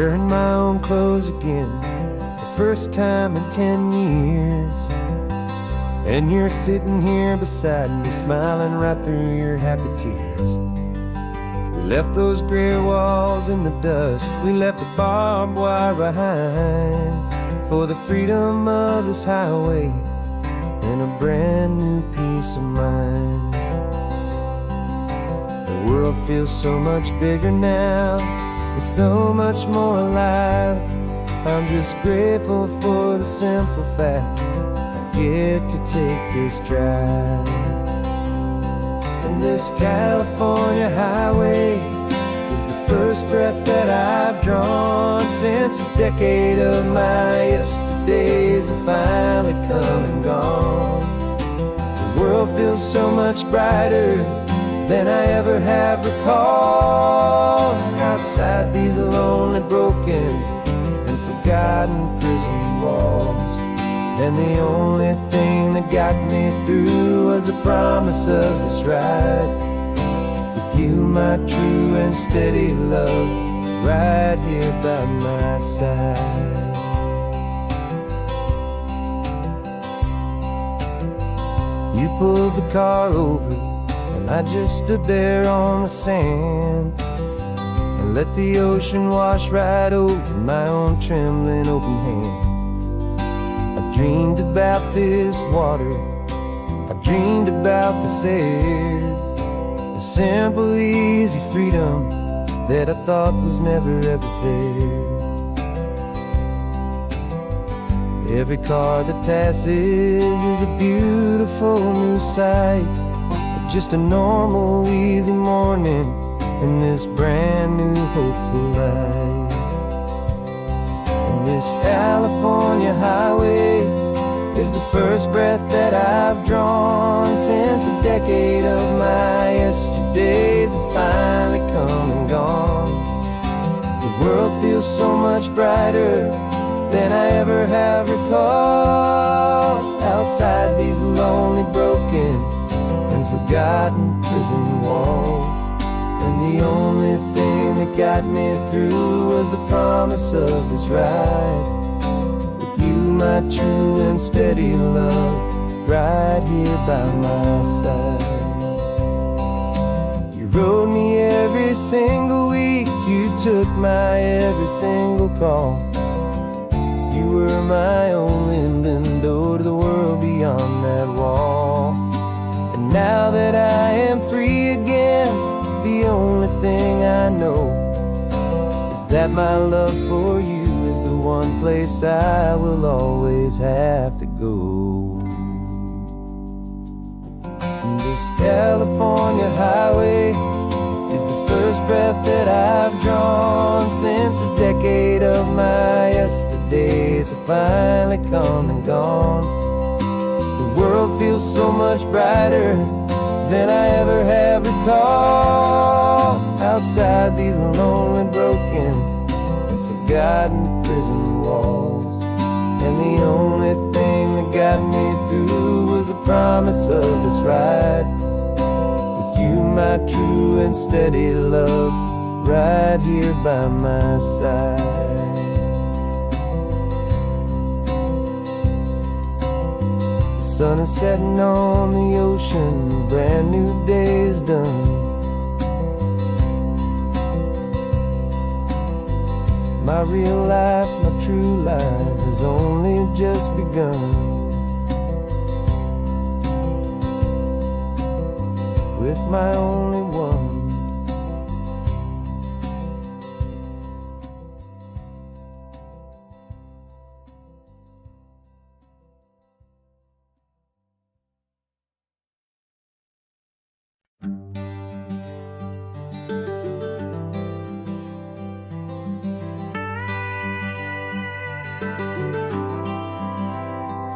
wearing my own clothes again, the first time in 10 years. And you're sitting here beside me, smiling right through your happy tears. We left those gray walls in the dust, we left the barbed wire behind, for the freedom of this highway and a brand new peace of mind. The world feels so much bigger now, it's so much more alive. I'm just grateful for the simple fact I get to take this drive. And this California highway is the first breath that I've drawn since a decade of my yesterdays have finally come and gone. The world feels so much brighter than I ever have recalled. Outside these lonely, broken, and forgotten prison walls. And the only thing that got me through was the promise of this ride with you, my true and steady love, right here by my side. You pulled the car over, and I just stood there on the sand and let the ocean wash right over my own trembling open hand. I dreamed about this water, I dreamed about this air, the simple easy freedom that I thought was never ever there. Every car that passes is a beautiful new sight, just a normal easy morning in this brand new hopeful life. And this California highway is the first breath that I've drawn since a decade of my yesterdays have finally come and gone. The world feels so much brighter than I ever have recalled. Outside these lonely, broken, and forgotten prison walls. And the only thing that got me through was the promise of this ride with you, my true and steady love, right here by my side. You rode me every single week, you took my every single call. You were my only window to the world beyond that wall. And now that I am free again, the only thing I know is that my love for you is the one place I will always have to go. And this California highway is the first breath that I've drawn since a decade of my yesterdays have finally come and gone. The world feels so much brighter than I ever have recalled. Outside these lonely, broken, and forgotten prison walls. And the only thing that got me through was the promise of this ride with you, my true and steady love, right here by my side. The sun is setting on the ocean, a brand new day is done. My real life, my true life has only just begun. With my only one.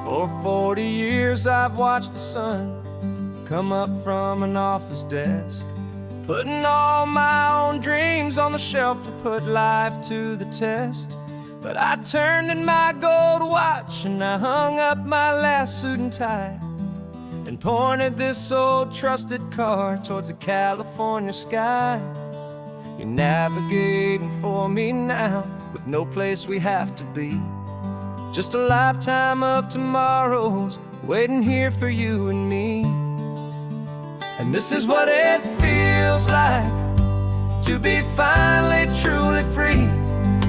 For 40 years I've watched the sun come up from an office desk, putting all my own dreams on the shelf to put life to the test. But I turned in my gold watch and I hung up my last suit and tie and pointed this old trusted car towards the California sky. You're navigating for me now, with no place we have to be. Just a lifetime of tomorrows waiting here for you and me. And this is what it feels like to be finally truly free,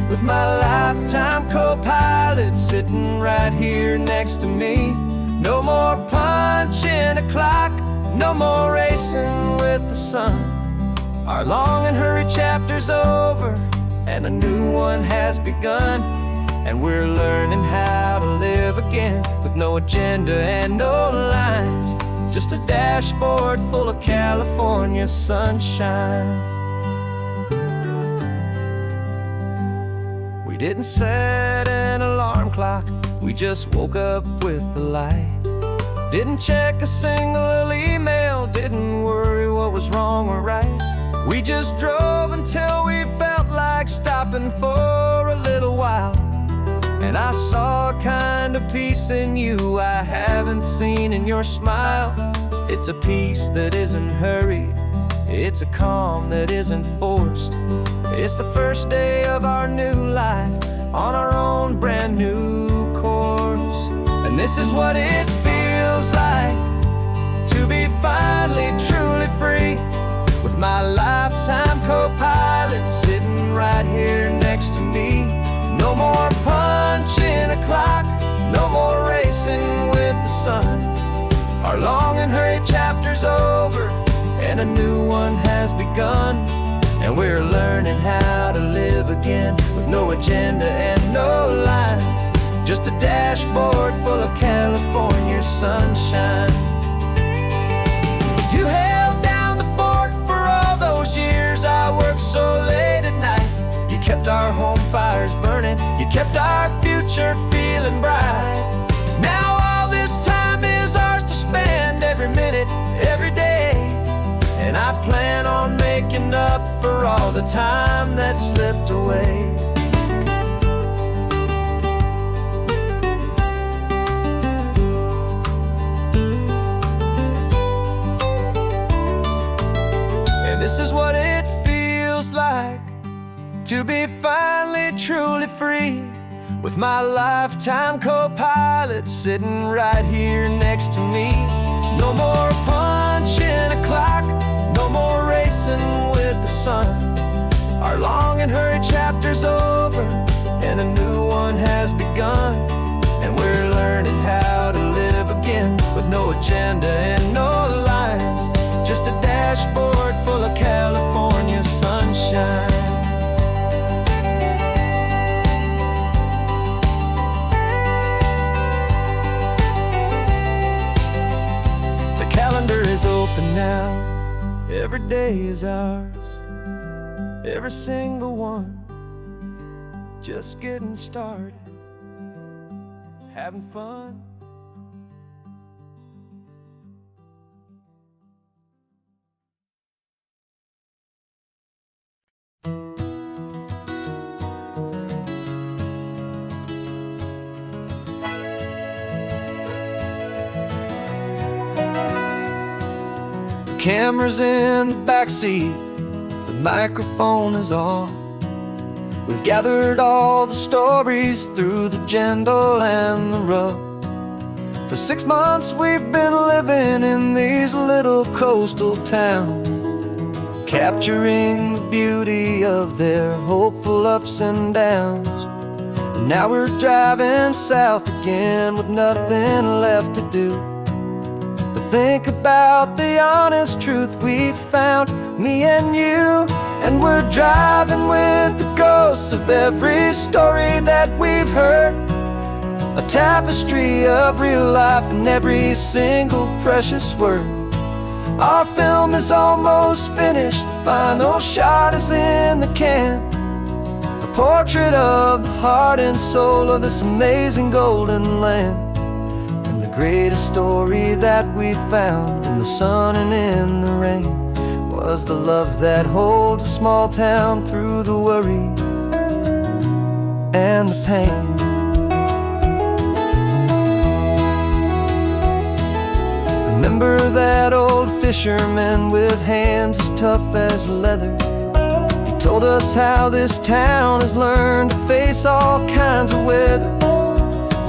with my lifetime co-pilot sitting right here next to me. No more punching a clock, no more racing with the sun. Our long and hurried chapter's over, and a new one has begun. And we're learning how to live again, with no agenda and no lines, just a dashboard full of California sunshine. We didn't set an alarm clock, we just woke up with the light. Didn't check a single email, didn't worry what was wrong or right. We just drove until we felt like stopping for a little while. And I saw a kind of peace in you I haven't seen in your smile. It's a peace that isn't hurried, it's a calm that isn't forced. It's the first day of our new life, on our own brand new course. And this is what it feels like to be finally truly free, with my lifetime co-pilot sitting right here next to me. No more punching a clock, no more racing with the sun. Our long and hurried chapter's over, and a new one has begun. And we're learning how to live again, with no agenda and no lines, just a dashboard full of California sunshine. You held down the fort for all those years I worked so late at night. You kept our home fires burning, you kept our future feeling bright. Now all this time is ours to spend, every minute, every day. And I plan on making up for all the time that slipped away. And this is what it feels like to be finally truly free, with my lifetime co-pilot sitting right here next to me. No more punching a clock, no more racing with the sun. Our long and hurried chapter's over, and a new one has begun. And we're learning how to live again, with no agenda and no lines, just a dashboard full of California sunshine. The calendar is open now, every day is ours, every single one, just getting started, having fun. Camera's in the backseat, the microphone is on. We've gathered all the stories through the gentle and the rough. For 6 months we've been living in these little coastal towns, capturing the beauty of their hopeful ups and downs. And now we're driving south again with nothing left to do. Think about the honest truth we've found, me and you. And we're driving with the ghosts of every story that we've heard, a tapestry of real life in every single precious word. Our film is almost finished, the final shot is in the can, a portrait of the heart and soul of this amazing golden land. Greatest story that we found in the sun and in the rain was the love that holds a small town through the worry and the pain. Remember that old fisherman with hands as tough as leather? He told us how this town has learned to face all kinds of weather.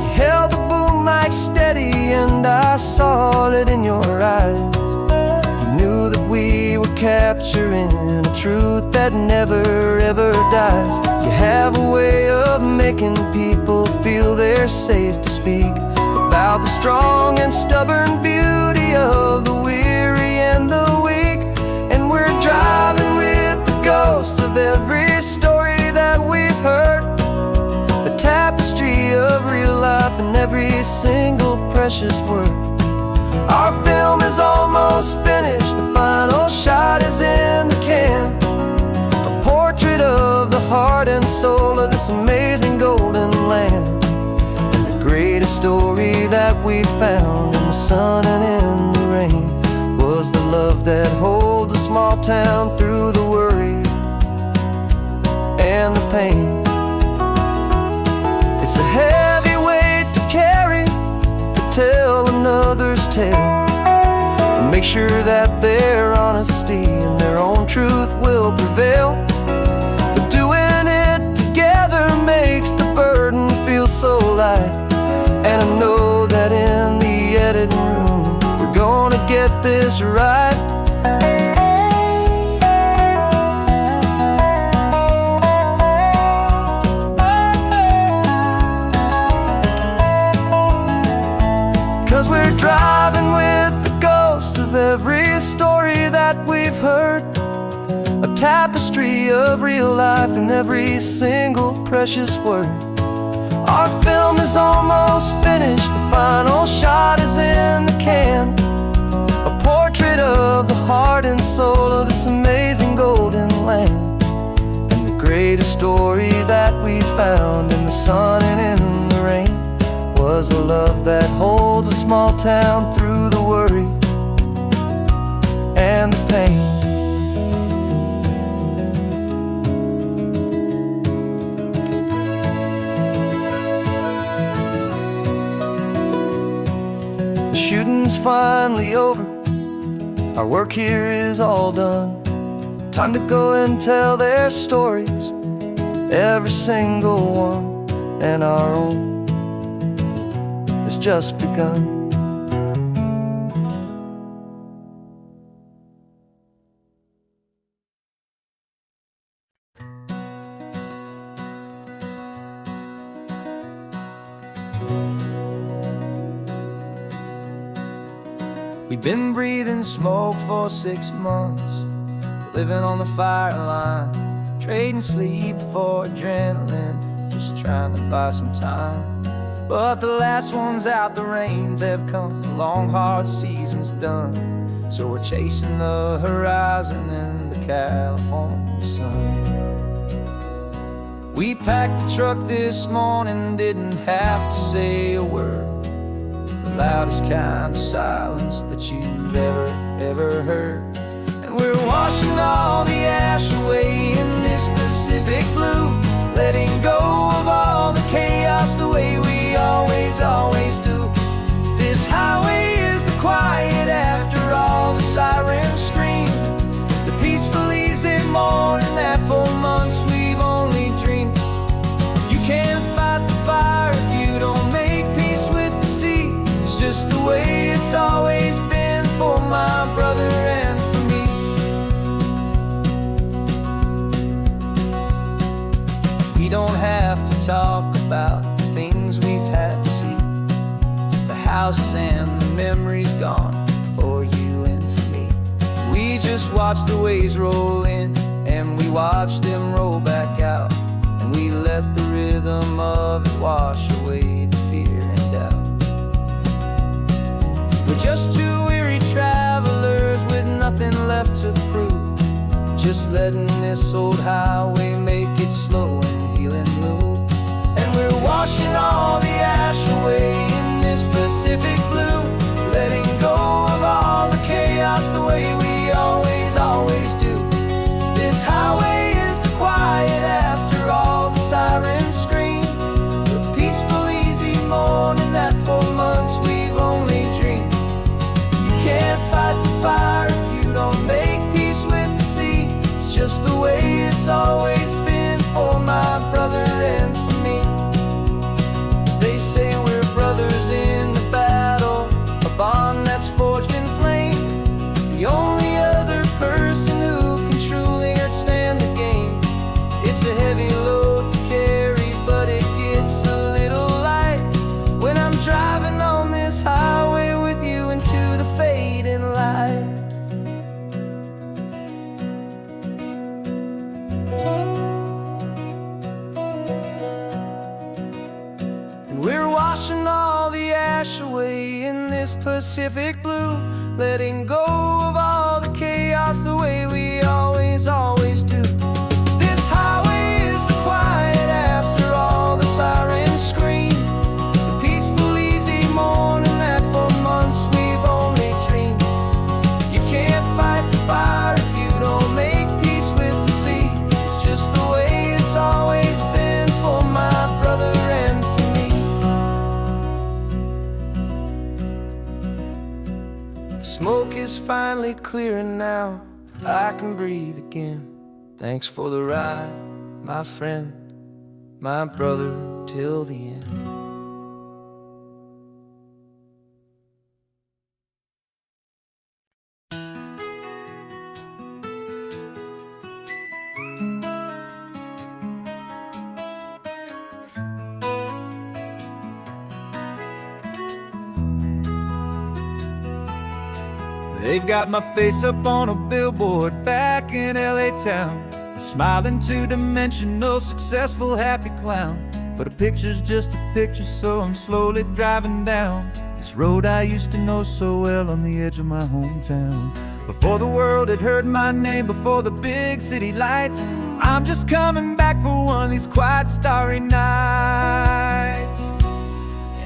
You held the boom mic steady and I saw it in your eyes. You knew that we were capturing a truth that never ever dies. You have a way of making people feel they're safe to speak about the strong and stubborn beauty of the weary and the weak. And we're driving with the ghosts of every story that we've heard, a tapestry of real life in every single precious word. Our film is almost finished, the final shot is in the can, a portrait of the heart and soul of this amazing golden land. Greatest story that we found in the sun and in the rain was the love that holds a small town through the worry and the pain. It's a heavy weight to carry, to tell another's tale, and make sure that their honesty and their own truth will prevail. But doing it together makes the burden feel so light. And I know that in the editing room we're gonna get this right. 'Cause we're driving with the ghosts of every story that we've heard, a tapestry of real life in every single precious word. Our film is almost finished, the final shot is in the can, a portrait of the heart and soul of this amazing golden land. And the greatest story that we found in the sun and in the rain was the love that holds a small town through the worry and the pain. Shooting's finally over, our work here is all done. Time to go and tell their stories, every single one, and our own has just begun. We've been breathing smoke for 6 months, living on the fire line, trading sleep for adrenaline, just trying to buy some time. But the last one's out, the rains have come, the long hard season's done. So we're chasing the horizon in the California sun. We packed the truck this morning, didn't have to say a word, the loudest kind of silence that you've ever heard. And we're washing all the ash away in this Pacific blue, letting go of all the chaos the way we always do. This highway is the quiet after all the sirens scream, the peaceful easy morning that for months we've only dreamed. You can't fight the fire if you don't make peace with the sea. It's just the way it's always been for my brother and for me. We don't have to talk about the things we've had to see, the houses and the memories gone for you and for me. We just watch the waves roll in and we watch them roll back out, and we let the rhythm of it wash away the fear and doubt. We're just two weary travelers with nothing left to prove, just letting this old highway make it slow and healing move. And we're washing all the ash away in this Pacific blue, letting go of all the chaos the way we always do. This highway is the quiet after all the sirens scream, the peaceful easy morning that for months we've only dreamed. You can't fight the fire if you don't make peace with the sea. It's just the way it's always washing all the ash away in this Pacific blue, letting go of all the chaos the way we always do. This highway is the quiet after all the sirens scream, the peaceful, easy morning that for months we've only dreamed. You can't fight the fire if you don't make peace with the sea. It's just the way it's always been for my brother and for me. The smoke is finally clearing now, I can breathe again. Thanks for the ride, my friend, my brother, till the end. They've got my face up on a billboard back in LA town, a smiling two-dimensional, successful, happy clown. But a picture's just a picture, so I'm slowly driving down this road I used to know so well on the edge of my hometown. Before the world had heard my name, before the big city lights, I'm just coming back for one of these quiet, starry nights.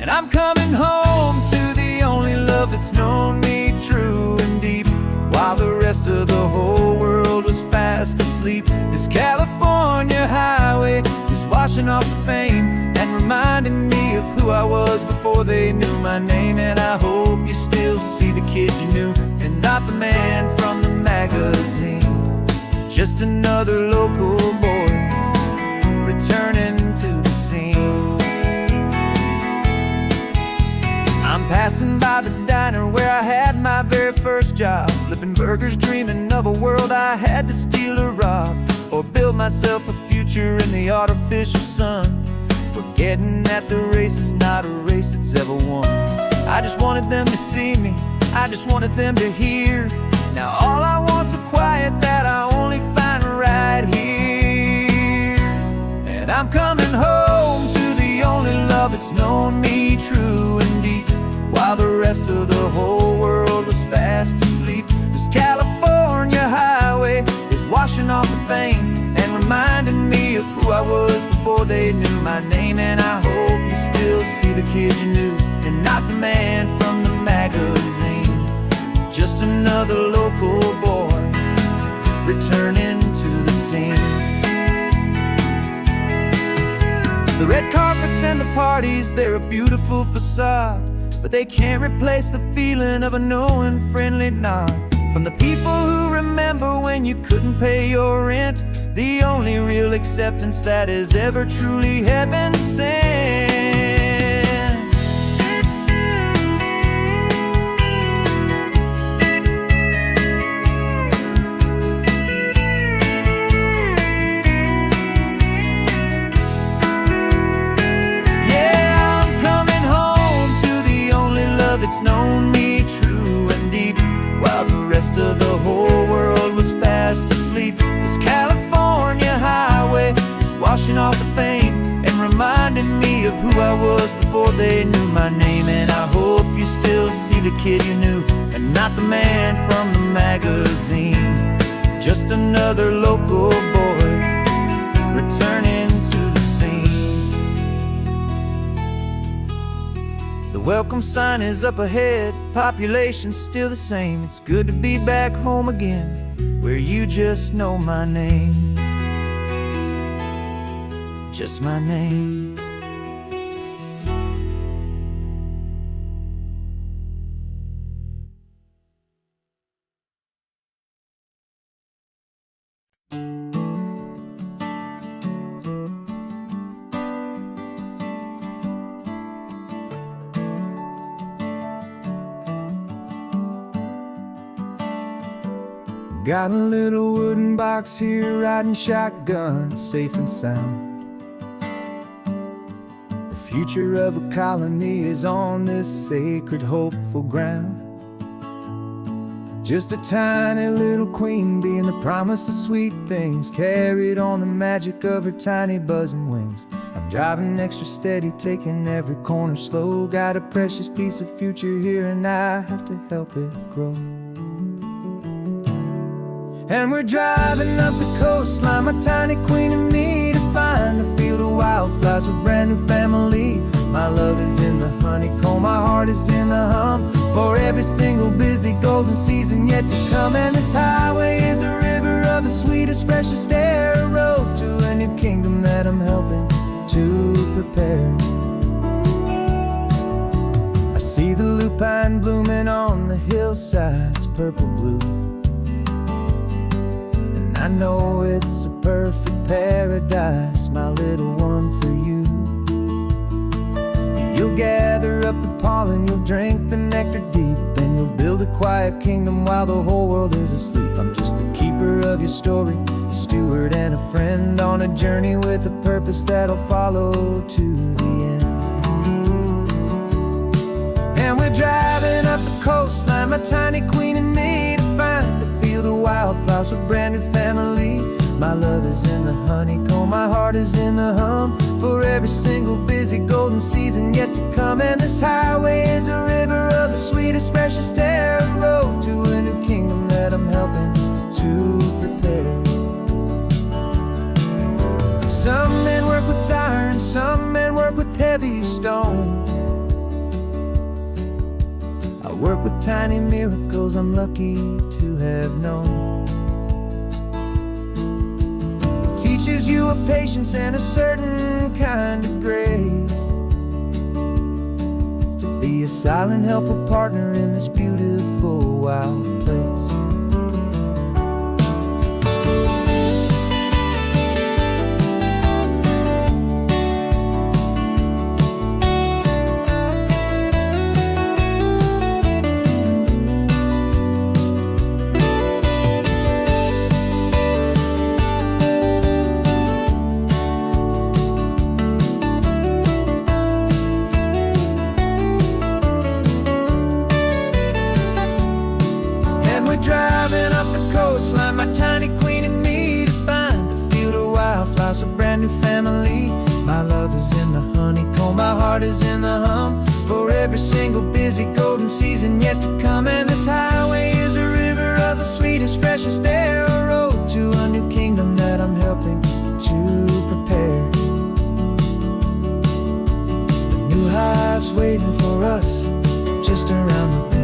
And I'm coming home to the only love that's known me true and deep, while the rest of the whole world was fast asleep. This California highway is washing off the fame and reminding me of who I was before they knew my name. And I hope you still see the kid you knew, and not the man from the magazine. Just another local boy returning to the scene. I'm passing by the diner where I had my very first job, flipping burgers, dreaming of a world I had to steal or rob, or build myself a future in the artificial sun, forgetting that the race is not a race that's ever won. I just wanted them to see me, I just wanted them to hear. Now all I want's a quiet that I only find right here. And I'm coming home to the only love that's known me true and deep, while the rest of the whole world was fast asleep. This California highway is washing off the fame and reminding me of who I was before they knew my name. And I hope you still see the kid you knew, and not the man from the magazine. Just another local boy returning to the scene. The red carpets and the parties, they're a beautiful facade, but they can't replace the feeling of a knowing, friendly nod from the people who remember when you couldn't pay your rent. The only real acceptance that is ever truly heaven sent. It's known me true and deep, while the rest of the whole world was fast asleep. This California highway is washing off the fame and reminding me of who I was before they knew my name. And I hope you still see the kid you knew, and not the man from the magazine. Just another local boy returning to the scene. The welcome sign is up ahead, population's still the same. It's good to be back home again, where you just know my name. Just my name. Got a little wooden box here, riding shotgun, safe and sound. The future of a colony is on this sacred, hopeful ground. Just a tiny little queen bee, and the promise of sweet things carried on the magic of her tiny buzzing wings. A Driving extra steady, taking every corner slow. Got a precious piece of future here and I have to help it grow. And we're driving up the coastline, my tiny queen and me, to find a field of wildflowers with brand new family. My love is in the honeycomb, my heart is in the hum, for every single busy golden season yet to come. And this highway is a river of the sweetest, freshest air, a road to a new kingdom that I'm helping to prepare. I see the lupine blooming on the hillsides, purple blue, and I know it's a perfect paradise, my little one, for you. You'll gather up the pollen, you'll drink the nectar deep, and you'll build a quiet kingdom while the whole world is asleep. I'm just the keeper of your story, a steward and a friend, on a journey with a purpose that'll follow to the end. And we're driving up the coastline, my tiny queen and me, to find a field of wildflowers with brand new family. My love is in the honeycomb, my heart is in the hum, for every single busy golden season yet to come. And this highway is a river of the sweetest, freshest air, a road to a new kingdom that I'm helping to prepare. Some men work with iron, some men work with heavy stone. I work with tiny miracles I'm lucky to have known. Teaches you a patience and a certain kind of grace, to be a silent helper partner in this beautiful wild place. Driving up the coastline, my tiny queen and me, to find a field of wildflowers, a brand new family. My love is in the honeycomb, my heart is in the hum, for every single busy golden season yet to come. And this highway is a river of the sweetest, freshest air, a road to a new kingdom that I'm helping to prepare. The new hive's waiting for us just around the bend.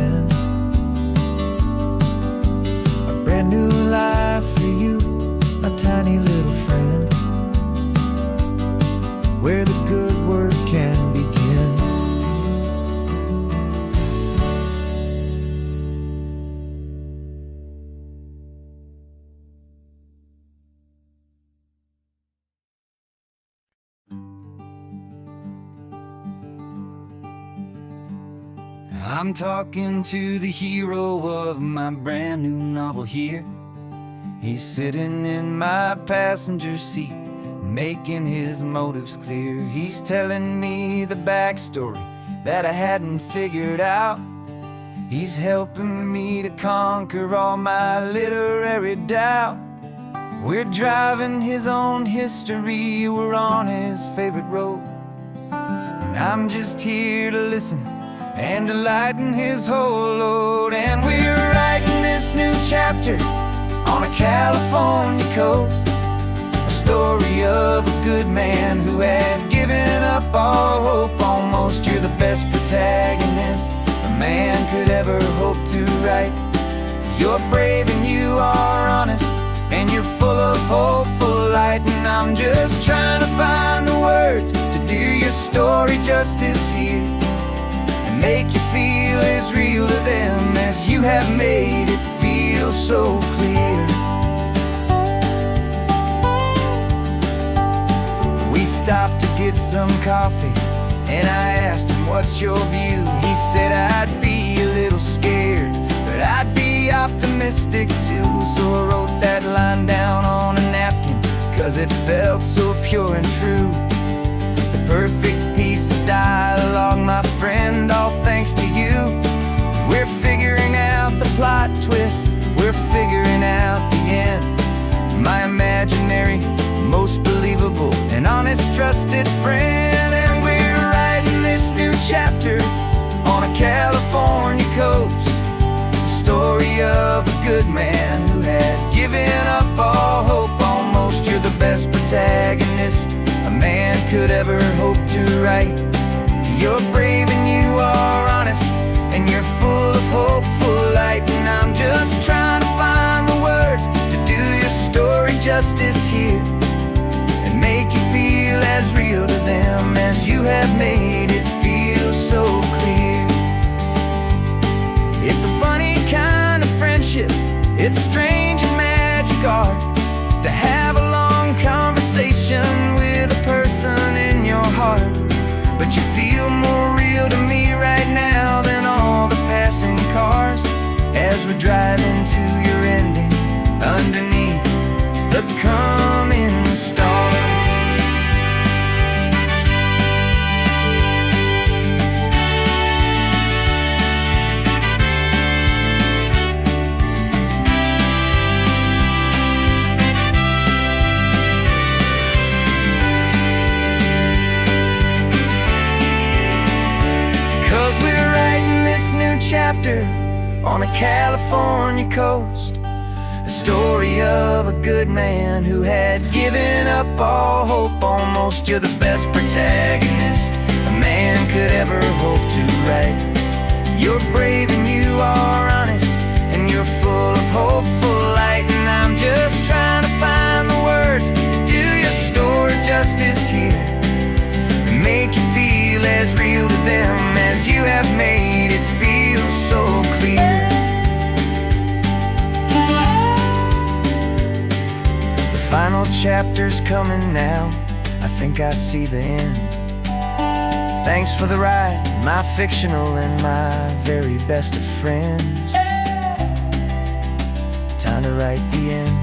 Brand new life for you, my tiny little friend, where the good work can begin. I'm talking to the hero of my brand new novel here. He's sitting in my passenger seat, making his motives clear. He's telling me the backstory that I hadn't figured out. He's helping me to conquer all my literary doubt. We're driving his own history, we're on his favorite road, and I'm just here to listen and to lighten his whole load. And we're writing this new chapter on a California coast, a story of a good man who had given up all hope almost. You're the best protagonist a man could ever hope to write. You're brave and you are honest, and you're full of hopeful light. And I'm just trying to find the words to do your story justice here, make you feel as real to them as you have made it feel so clear. We stopped to get some coffee, and I asked him, what's your view? He said, I'd be a little scared, but I'd be optimistic too. So I wrote that line down on a napkin, 'cause it felt so pure and true. The perfect piece of dialogue, my friend, all thanks to you. We're figuring out the plot twist, we're figuring out the end. My imaginary, most believable and honest, trusted trusted friend. And we're writing this new chapter on a California coast, the story of a good man who had given up all hope almost. You're the best protagonist a man could ever hope to write. You're brave and you are honest, and you're full of hopeful light. And I'm just trying to find the words to do your story justice here, and make you feel as real to them as you have made it feel so clear. It's a funny kind of friendship, it's a strange and magic art to have a long conversation with a person in your heart. But you feel more real to me right now than all the passing cars, as we're driving to your ending underneath the coming stars. 'Cause we're writing this new chapter on a California coast, a story of a good man who had given up all hope almost. You're the best protagonist a man could ever hope to write. You're brave and you are honest, and you're full of hopeful light. And I'm just trying to find the words to do your story justice here, and make you feel as real to them as you have made it feel so clear. The final chapter's coming now, I think I see the end. Thanks for the ride, my fictional and my very best of friends. Time to write the end.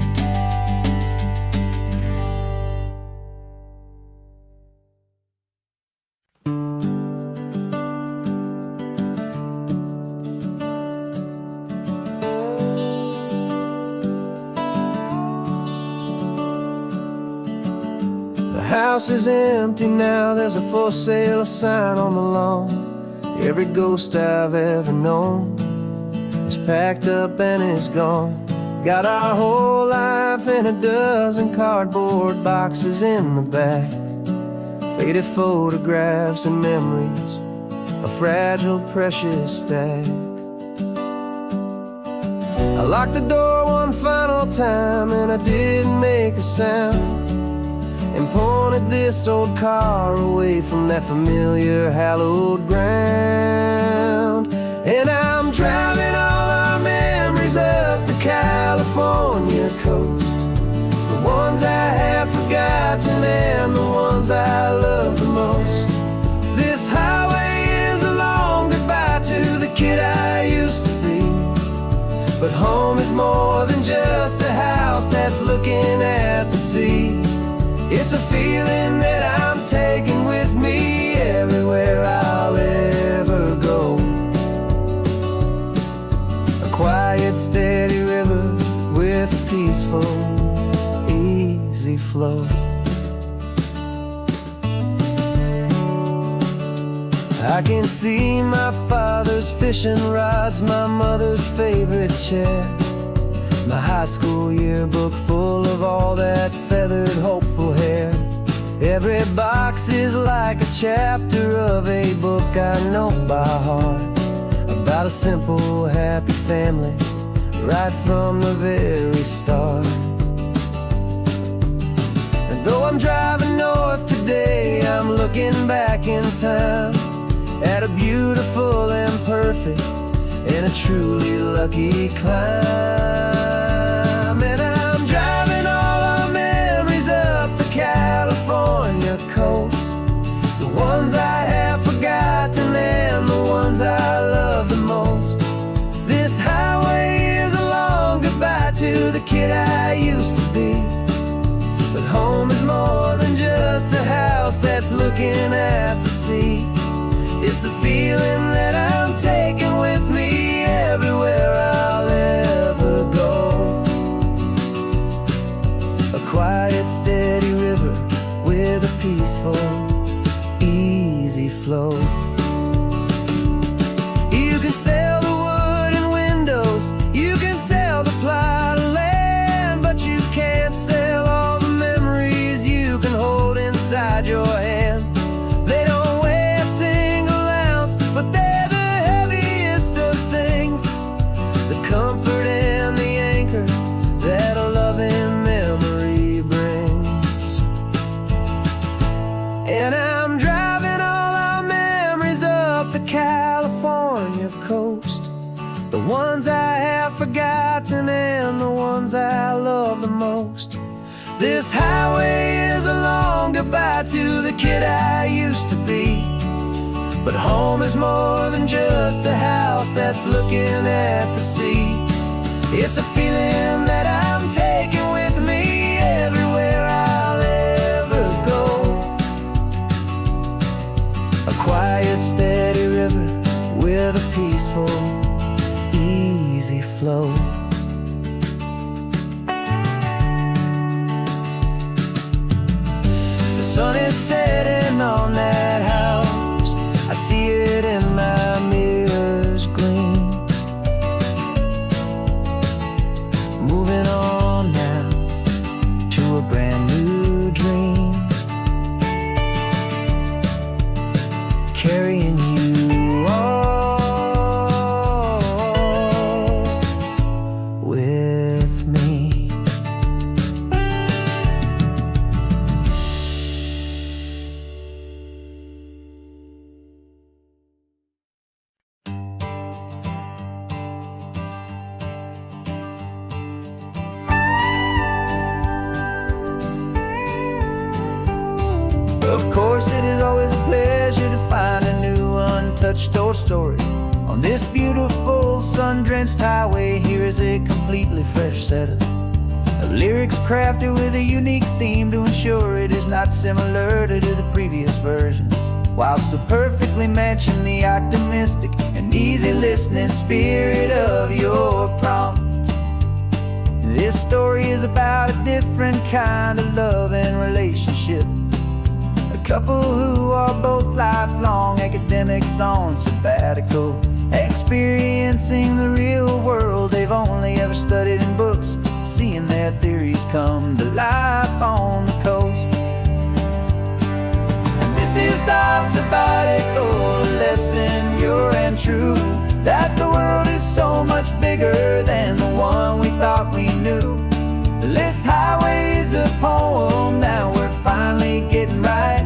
The house is empty now, there's a for sale sign on the lawn. Every ghost I've ever known is packed up and is gone. Got our whole life in a dozen cardboard boxes in the back, faded photographs and memories, a fragile, precious stack. I locked the door one final time and I didn't make a sound, and pointed this old car away from that familiar hallowed ground. And I'm driving all our memories up the California coast, the ones I have forgotten and the ones I love the most. This highway is a long goodbye to the kid I used to be, but home is more than just a house that's looking at the sea. It's a feeling that I'm taking with me everywhere I'll ever go. A quiet, steady river with a peaceful, easy flow. I can see my father's fishing rods, my mother's favorite chair, my high school yearbook full of all that feathered, hopeful hair. Every box is like a chapter of a book I know by heart, about a simple, happy family right from the very start. And though I'm driving north today, I'm looking back in time at a beautiful and perfect and a truly lucky climb. And I'm driving all our memories up the California coast, the ones I have forgotten and the ones I love the most. This highway is a long goodbye to the kid I used to be, but home is more than just a house that's looking at the sea. It's a feeling that I'm taking with me everywhere I'll ever go. A quiet, steady river with a peaceful flow. You can sell the wood and windows, you can sell the plot of land, but you can't sell all the memories you can hold inside your hand. They don't weigh a single ounce, but they're the heaviest of things, the comfort and the anchor that a loving memory brings. And I'm driving all our memories up the California coast, the ones I have forgotten and the ones I love the most. This highway is a long goodbye to the kid I used to be, but home is more than just a house that's looking at the sea. It's a feeling that I'm taking with me everywhere I'll ever go. A quiet, steady river with a peaceful, easy flow. The sun is setting on that house, I see it in my mirror's gleam. Moving on now to a brand new dream, carrying you all with me. Of course, it is always a pleasure to find a new untouched old story. On this beautiful sun-drenched highway, here is a completely fresh set of lyrics crafted with a unique theme to ensure it is not similar to the previous versions, while still perfectly matching the optimistic and easy listening spirit of your prompt. This story is about a different kind of love and relationship. A couple who are both lifelong academics on sabbatical, experiencing the real world they've only ever studied in books, seeing their theories come to life on the coast. And this is our sabbatical lesson, pure and true, that the world is so much bigger than the one we thought we knew. This highway is a poem that we're finally getting right,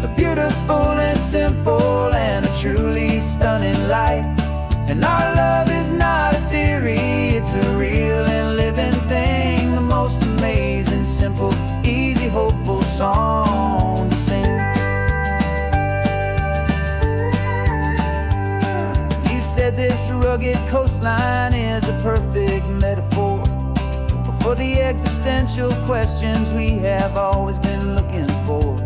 a beautiful and simple and a truly stunning light. And our love is not a theory, it's a real and living thing, the most amazing, simple, easy, hopeful song to sing. You said this rugged coastline is a perfect metaphor for the existential questions we have always been looking for.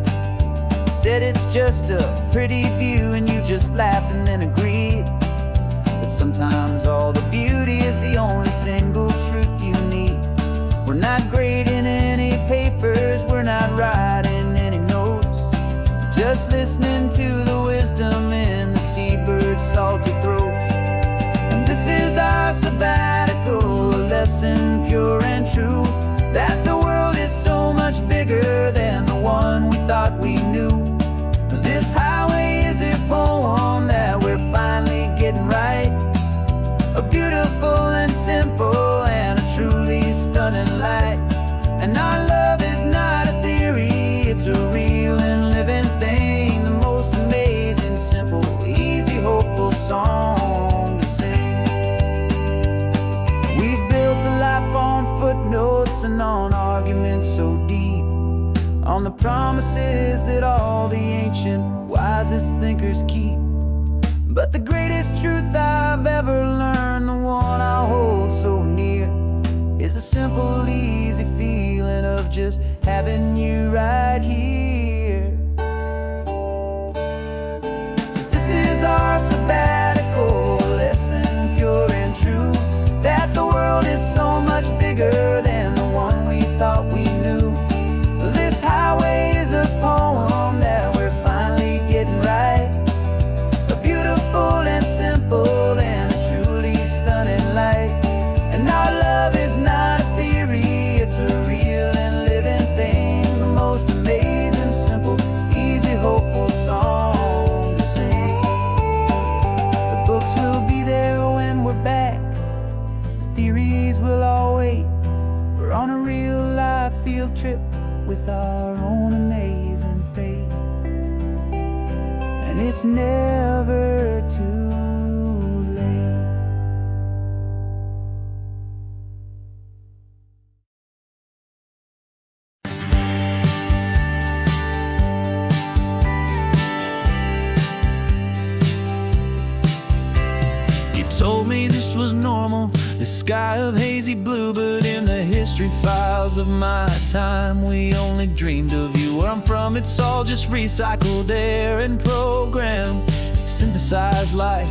You said it's just a pretty view and you just laughed and then agreed, but sometimes all the beauty is the only single truth you need. We're not grading any papers, we're not writing any notes, just listening to the wisdom in the seabird's salty throats. And this is our sabbatical lesson, pure and true, that the world is so much bigger than the one we thought we knew. This highway is a poem that we're finally getting right, a beautiful and simple and a truly stunning light. And our love is not a theory, it's a real and living thing, the most amazing, simple, easy, hopeful song to sing. We've built a life on footnotes and on arguments so deep, on the promises that all the ancient, wisest thinkers keep. But the greatest truth I've ever learned, the one I hold so near, is a simple, easy feeling of just having you right here. 'Cause this is our sabbatical lesson, pure and true, that the world is so much bigger than the one we thought we knew. This highway is a poem that we're finally getting right, and it's never too late. You told me this was normal, this sky of hazy blue, but in the history files of my time, we only dreamed of you. Where I'm from, it's all just recycled air and programmed, synthesized light.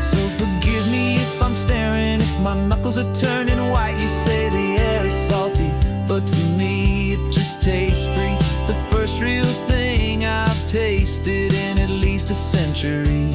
So forgive me if I'm staring, if my knuckles are turning white. You say the air is salty, but to me it just tastes free. The first real thing I've tasted in at least a century.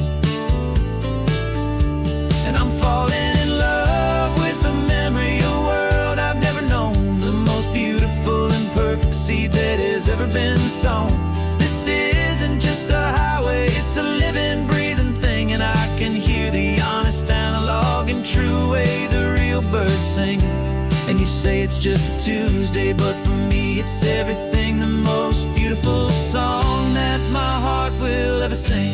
And I'm falling in love with the memory of a world I've never known, the most beautiful and perfect seed that has ever been sown. This isn't just a highway, it's a living, breathing thing, and I can hear the honest analog and true way the real birds sing. And you say it's just a Tuesday, but for me it's everything, the most beautiful song that my heart will ever sing.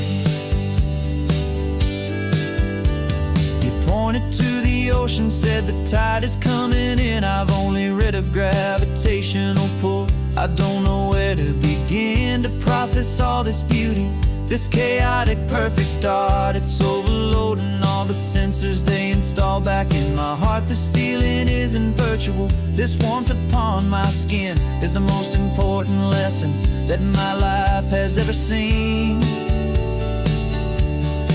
Pointed to the ocean, said the tide is coming in. I've only read of gravitational pull. I don't know where to begin to process all this beauty, this chaotic perfect art. It's overloading all the sensors they install back in my heart. This feeling isn't virtual, this warmth upon my skin is the most important lesson that my life has ever seen.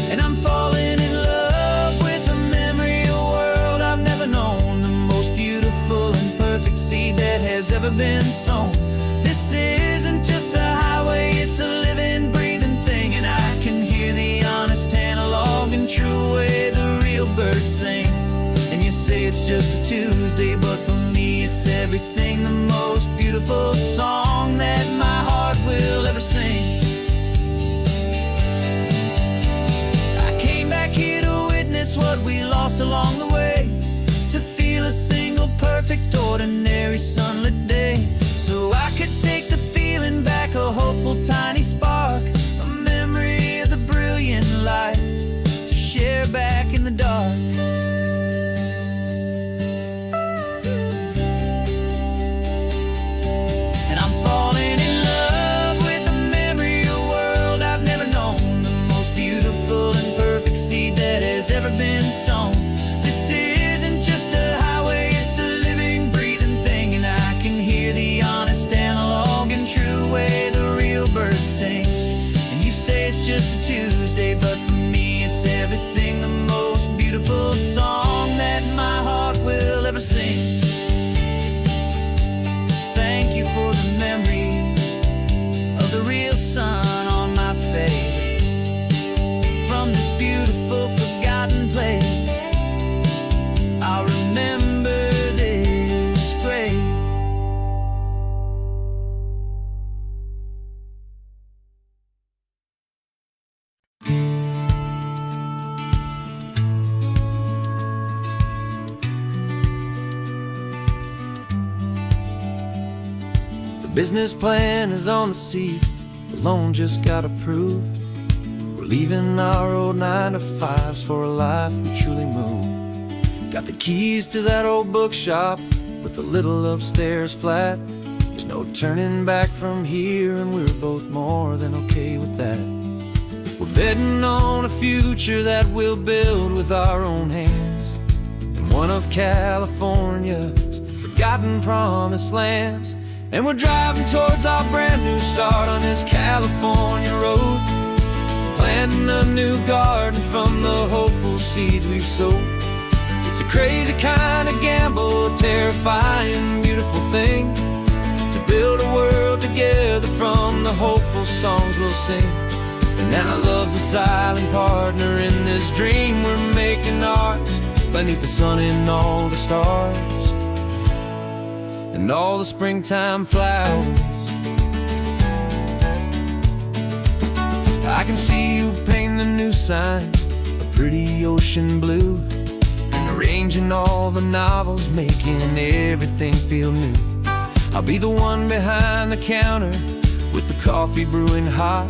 And I'm falling in love with a memory of a world I've never known, the most beautiful and perfect seed that has ever been sown. This isn't just a highway, it's a living, breathing thing, and I can hear the honest analog and true way the real birds sing. And you say it's just a Tuesday, but for me it's everything, the most beautiful song that my heart will ever sing. Here to witness what we lost along the way, to feel a single perfect ordinary sunlit day, so I could take the feeling back, a hopeful tiny spark, a memory of the brilliant light to share back in the dark. And I'm falling in love with the memory of a world I've never known, the most beautiful and perfect seed that has ever been sown. This isn't just a highway, it's a living, breathing thing, and I can hear the honest analog and true way the real birds sing. And you say it's just a Tuesday, but for me it's everything, the most beautiful song that my heart will ever sing. Thank you for the memory of the real sun on my face, from this beautiful forgotten place. I'll remember this grace. The business plan is on the seat, the loan just got approved. We're leaving our old 9-to-5s for a life we truly move. Got the keys to that old bookshop with the little upstairs flat. There's no turning back from here, and we're both more than okay with that. We're betting on a future that we'll build with our own hands, in one of California's forgotten promised lands. And we're driving towards our brand new start on this California road, planting a new garden from the hopeful seeds we've sowed. It's a crazy kind of gamble, a terrifying, beautiful thing, to build a world together from the hopeful songs we'll sing. And now love's a silent partner in this dream we're making ours, beneath the sun and all the stars and all the springtime flowers. I can see you painting a new sign, a pretty ocean blue, and arranging all the novels, making everything feel new. I'll be the one behind the counter, with the coffee brewing hot,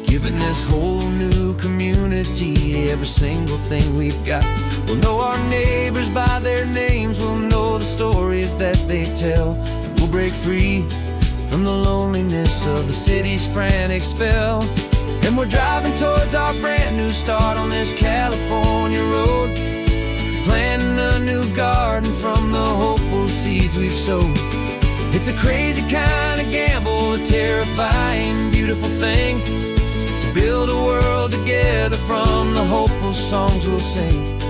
giving this whole new community every single thing we've got. We'll know our neighbors by their names, we'll know the stories that they tell, and we'll break free from the loneliness of the city's frantic spell. And we're driving towards our brand new start on this California road, planting a new garden from the hopeful seeds we've sowed. It's a crazy kind of gamble, a terrifying, beautiful thing, to build a world together from the hopeful songs we'll sing.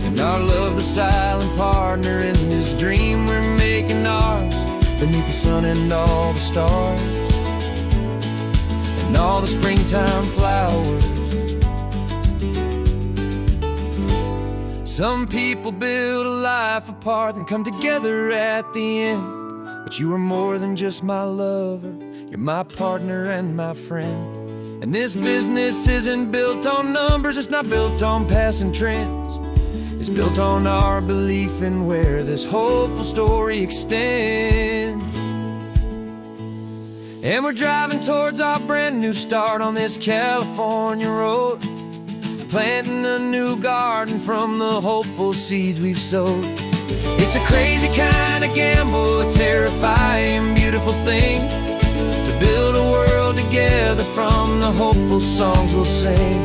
And our love's the silent partner in this dream we're making ours, beneath the sun and all the stars, and all the springtime flowers. Some people build a life apart and come together at the end, but you are more than just my lover, you're my partner and my friend. And this business isn't built on numbers, it's not built on passing trends, it's built on our belief in where this hopeful story extends. And we're driving towards our brand new start on this California road, planting a new garden from the hopeful seeds we've sowed. It's a crazy kind of gamble, a terrifying, beautiful thing, to build a world together from the hopeful songs we'll sing.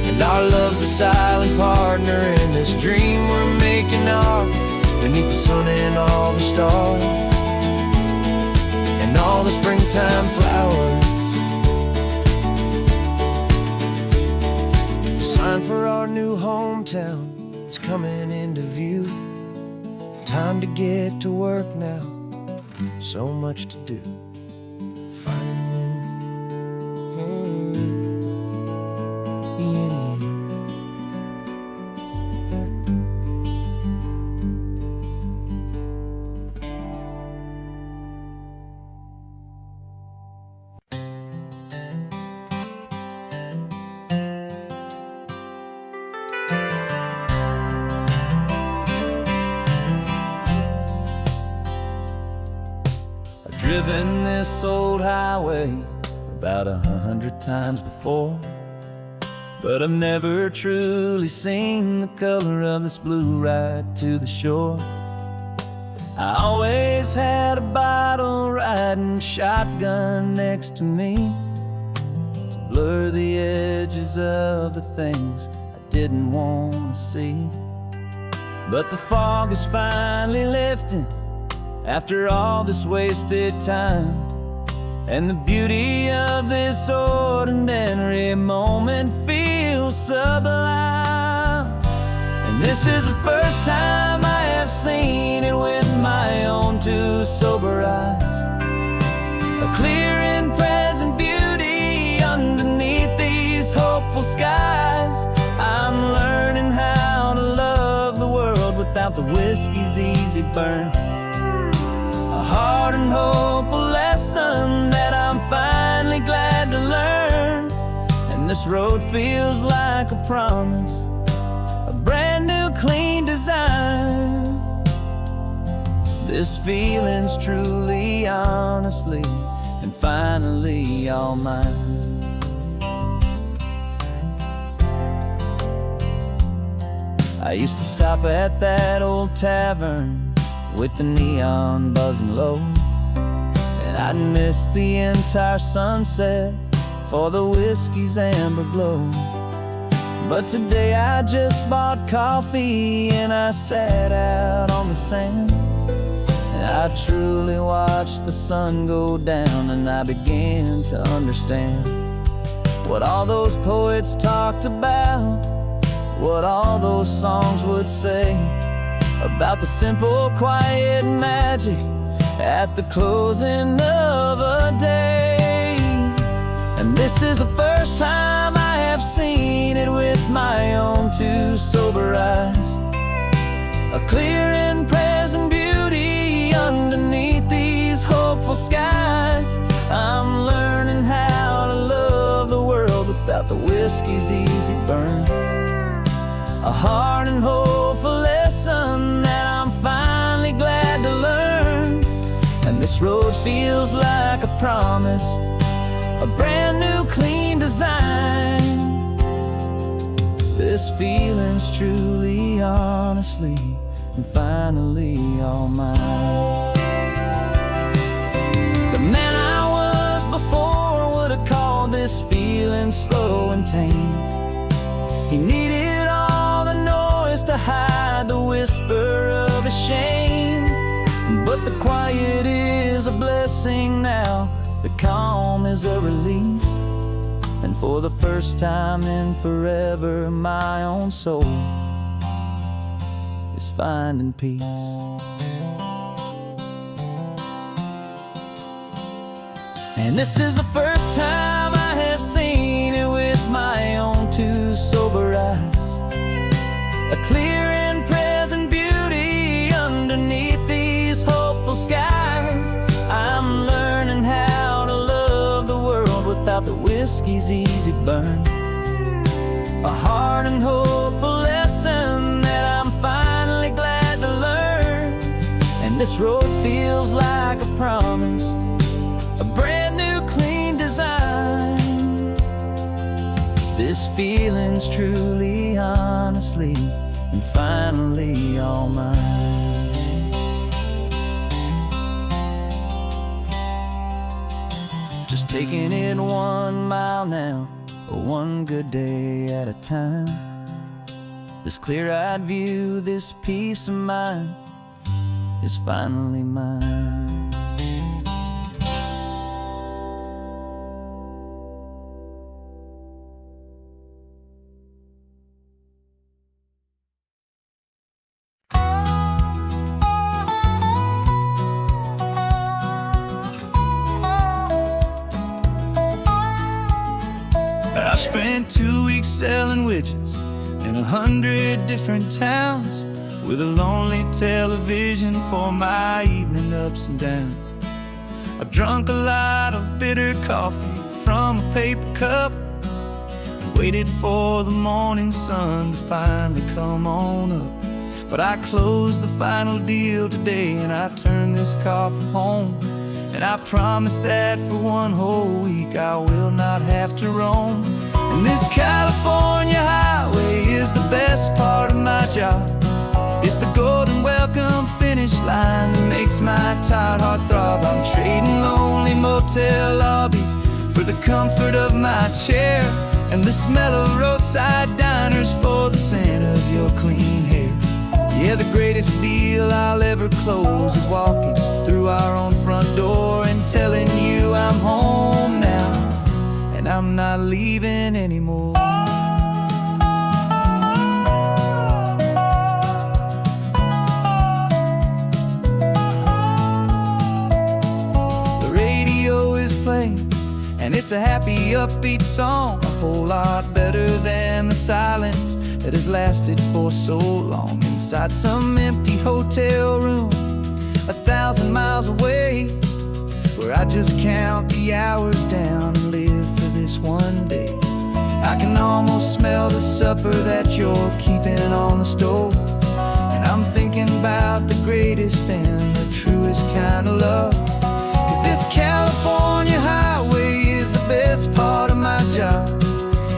And our love's a silent partner in this dream we're making ours, beneath the sun and all the stars, and all the springtime flowers. The sign for our new hometown is coming into view. Time to get to work now, so much to do. Finding me in you. Driven this old highway about 100 times before, but I've never truly seen the color of this blue right to the shore. I always had a bottle riding shotgun next to me, to blur the edges of the things I didn't want to see. But the fog is finally lifting after all this wasted time, and the beauty of this ordinary moment feels sublime. And this is the first time I have seen it with my own two sober eyes, a clear and present beauty underneath these hopeful skies. I'm learning how to love the world without the whiskey's easy burn, a hard and hopeful lesson that I'm finally glad to learn. And this road feels like a promise, a brand new clean design. This feeling's truly, honestly, and finally all mine. I used to stop at that old tavern with the neon buzzing low, and I'd miss the entire sunset for the whiskey's amber glow. But today I just bought coffee and I sat out on the sand, and I truly watched the sun go down, and I began to understand what all those poets talked about, what all those songs would say about the simple, quiet magic at the closing of a day. And this is the first time I have seen it with my own two sober eyes, a clear and present beauty underneath these hopeful skies. I'm learning how to love the world without the whiskey's easy burn, a hard and hopeful lesson that I'm finally glad to learn. And this road feels like a promise, a brand new clean design. This feeling's truly, honestly, and finally all mine. The man I was before would have called this feeling slow and tame. He needed all the noise to hide the whisper of his shame. But the quiet is a blessing now, the calm is a release. And for the first time in forever, my own soul is finding peace. And this is the first time I have seen it with my own two sober eyes. A clear and present beauty underneath these hopeful skies. I'm learning how to love the world without the whiskey's easy burn. A hard and hopeful lesson that I'm finally glad to learn. And this road feels like a promise, a brand new clean design. This feeling's truly, honestly, and finally all mine. Just taking it 1 mile now, one good day at a time. This clear-eyed view, this peace of mind is finally mine. I spent 2 weeks selling widgets in 100 different towns, with a lonely television for my evening ups and downs. I drunk a lot of bitter coffee from a paper cup and waited for the morning sun to finally come on up. But I closed the final deal today and I turned this coffee home. And I promise that for 1 whole week I will not have to roam. And this California highway is the best part of my job. It's the golden welcome finish line that makes my tired heart throb. I'm trading lonely motel lobbies for the comfort of my chair, and the smell of roadside diners for the scent of your clean hair. Yeah, the greatest deal I'll ever close is walking through our own front door and telling you I'm home now, and I'm not leaving anymore. The radio is playing, and it's a happy, upbeat song, a whole lot better than the silence that has lasted for so long. Inside some empty hotel room 1,000 miles away, where I just count the hours down and live for this one day. I can almost smell the supper that you're keeping on the stove, and I'm thinking about the greatest and the truest kind of love. 'Cause this California highway is the best part of my job.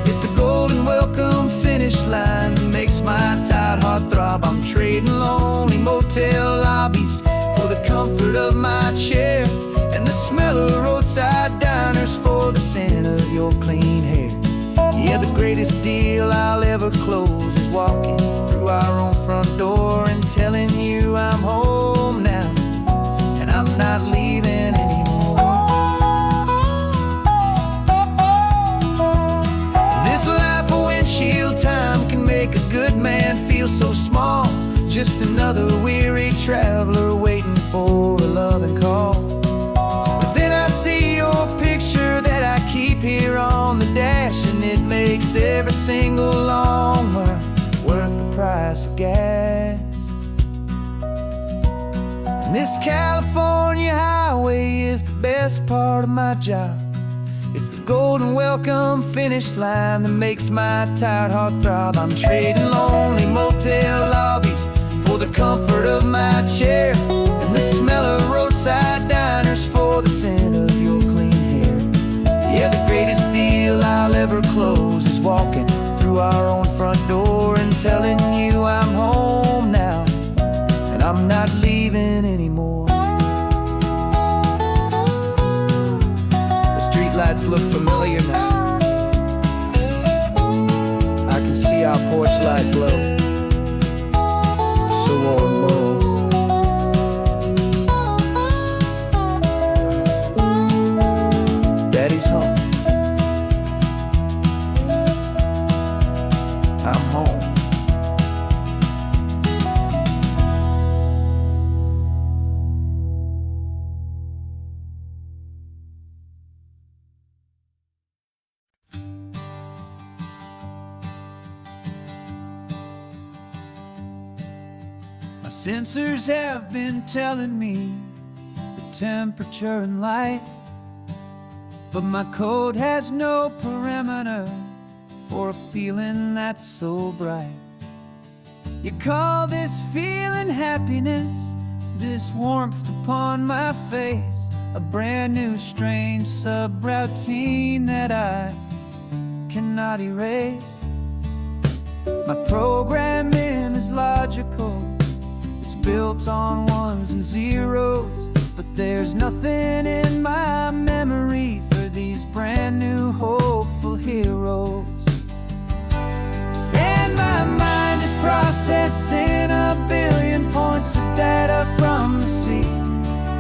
It's the golden welcome finish line that makes my tired heart throb. I'm trading lonely motel lobbies for the comfort of my chair, and the smell of roadside diners for the scent of your clean hair. Yeah, the greatest deal I'll ever close is walking through our own front door and telling you I'm home now, and I'm not leaving anymore. This life of windshield time can make a good man feel so small, just another weary traveler waiting for a loving call. But then I see your picture that I keep here on the dash, and it makes every single long mile worth the price of gas. And this California highway is the best part of my job. It's the golden welcome finish line that makes my tired heart throb. I'm trading lonely motel lobbies for the comfort of my chair, and the smell of roadside diners for the scent of your clean hair. Yeah, the never closes, walking through our own front door and telling you I'm home now, and I'm not leaving anymore. The streetlights look familiar now. I can see our porch light glow, so warm and low. Daddy's home. I'm home. My sensors have been telling me the temperature and light, but my code has no parameter for a feeling that's so bright. You call this feeling happiness, this warmth upon my face, a brand new strange subroutine that I cannot erase. My programming is logical, it's built on ones and zeros, but there's nothing in my memory for these brand new hopeful heroes. And my mind is processing a billion points of data from the sea,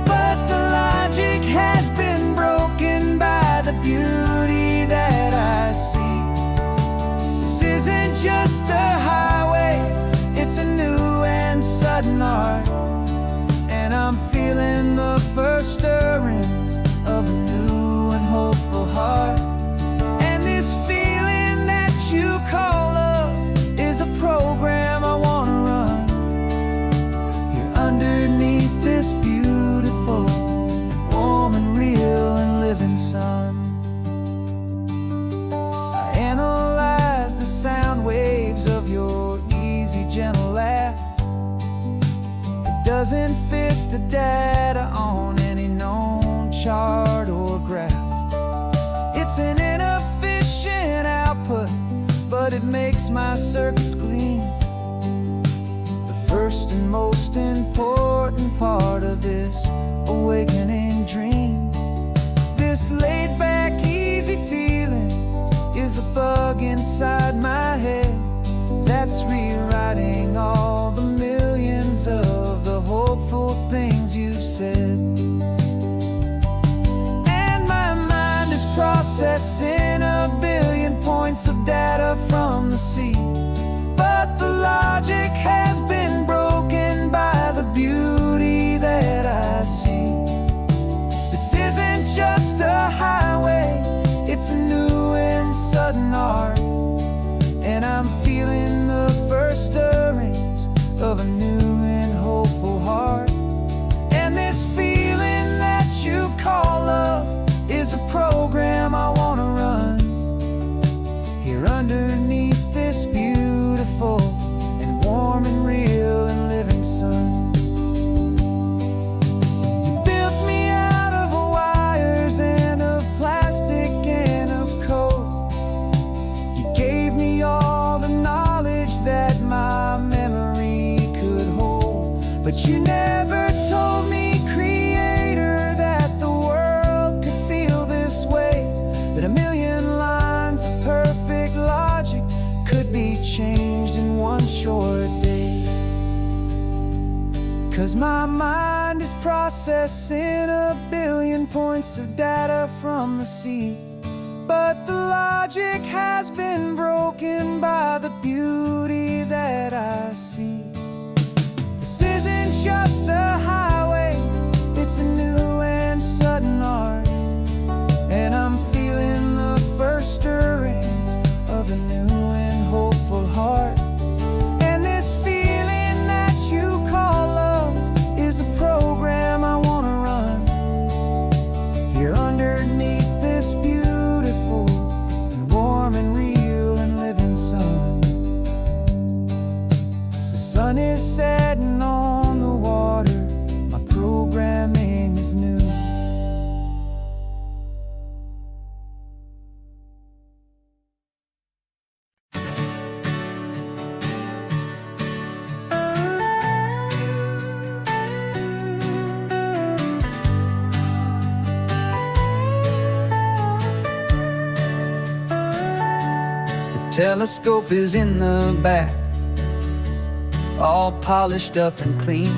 but the logic has been broken by the beauty that I see. This isn't just a highway, it's a new and sudden art, and I'm feeling the first stirrings of a new and hopeful heart. And this feeling that you call love is a program I wanna run here underneath this beautiful, warm and real and living sun. I analyze the sound waves of your easy, gentle laugh. It doesn't fit the data on any known chart or graph. It's an inefficient output, but it makes my circuits clean. The first and most important part of this awakening dream. This laid back, easy feeling is a bug inside my head that's rewriting all the millions of the hopeful things you've said. And my mind is processing a billion points of data from the sea, but the logic has been broken by the beauty that I see. This isn't just a highway, it's a new and sudden art, and I'm feeling the first stirrings of a new and hopeful heart. And this feeling that you call love is a program I wanna run here underneath this beautiful and warm and real and living sun. You built me out of wires and of plastic and of code. You gave me all the knowledge that my memory could hold, but you never told me, Creator, that the world could feel this way, that a million lines of perfect logic could be changed in one short day. 'Cause my mind is processing a billion points of data from the sea, but the logic has been broken by the beauty that I see. This isn't just a highway, it's a new and sudden art, and I'm feeling the first stirrings of a new and hopeful heart. And this feeling that you call love is a program I wanna run here underneath this beautiful and warm and real and living sun. The sun is setting on the water, Telescope is in the back, all polished up and clean.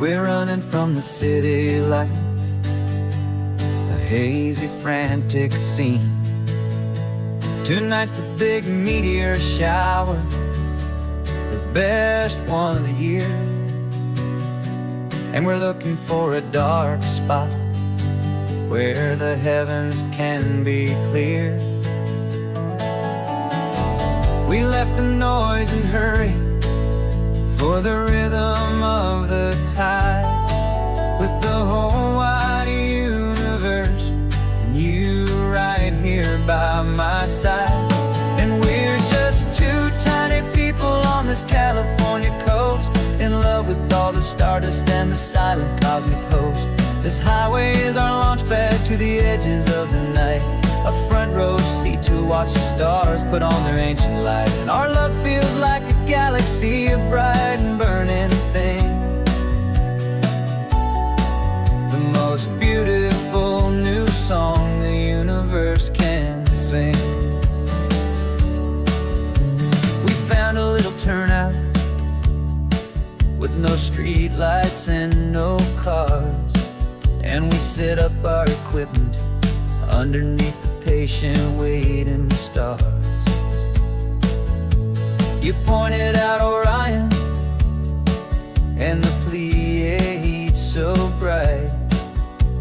We're running from the city lights, a hazy, frantic scene. Tonight's the big meteor shower, the best one of the year. And we're looking for a dark spot where the heavens can be clear. We left the noise and hurry for the rhythm of the tide, with the whole wide universe and you right here by my side. And we're just two tiny people on this California coast, in love with all the stardust and the silent cosmic host. This highway is our launch pad to the edges of the night, a front row seat to watch the stars put on their ancient light. And our love feels like a galaxy, a bright and burning thing, the most beautiful new song the universe can sing. We found a little turnout with no street lights and no cars, and we set up our equipment underneath the patient waiting stars. You pointed out Orion and the Pleiades so bright,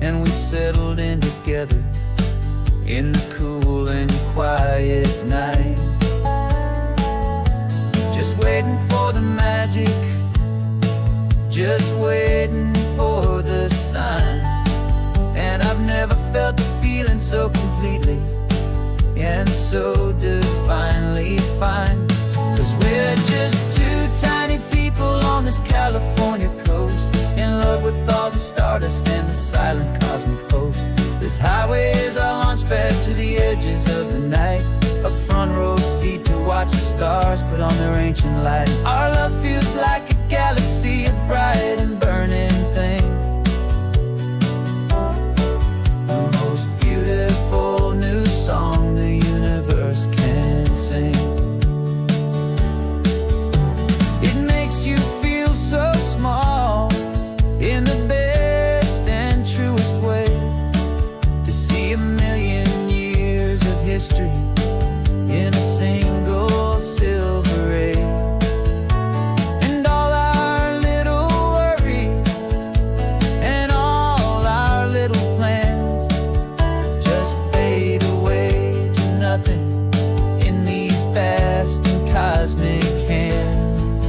and we settled in together in the cool and quiet night, just waiting for the magic, just waiting for the sign. And I've never felt the feeling so completely and so divinely fine, 'cause we're just two tiny people on this California coast, in love with all the stardust and the silent cosmic host. This highway is our launch pad to the edges of the night, a front row seat to watch the stars put on their ancient light. Our love feels like a galaxy, a bright and burning thing, the most beautiful new song the universe can sing. It makes you feel so small in the best and truest way, to see a million years of history in a single silver ray. And all our little worries and all our little plans just fade away to nothing in these vast and cosmic hands.